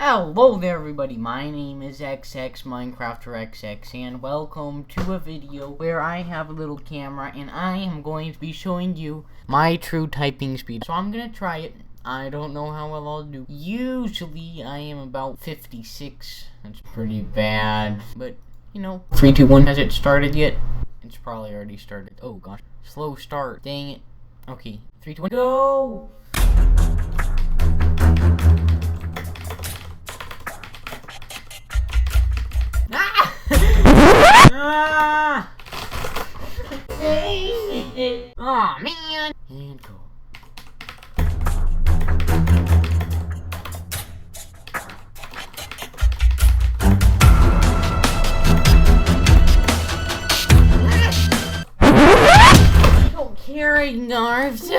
Hello there everybody, my name is XX Minecrafter XX and welcome to a video where I have a little camera and I am going to be showing you my true typing speed. So I'm gonna try it. I don't know how well I'll do. Usually I am about 56. That's pretty bad, but you know. 3, 2, 1. Has it started yet? It's probably already started. Oh gosh. Slow start. Dang it. Okay. 3, 2, 1. Go! Aw, man! And go. I don't care, Narves.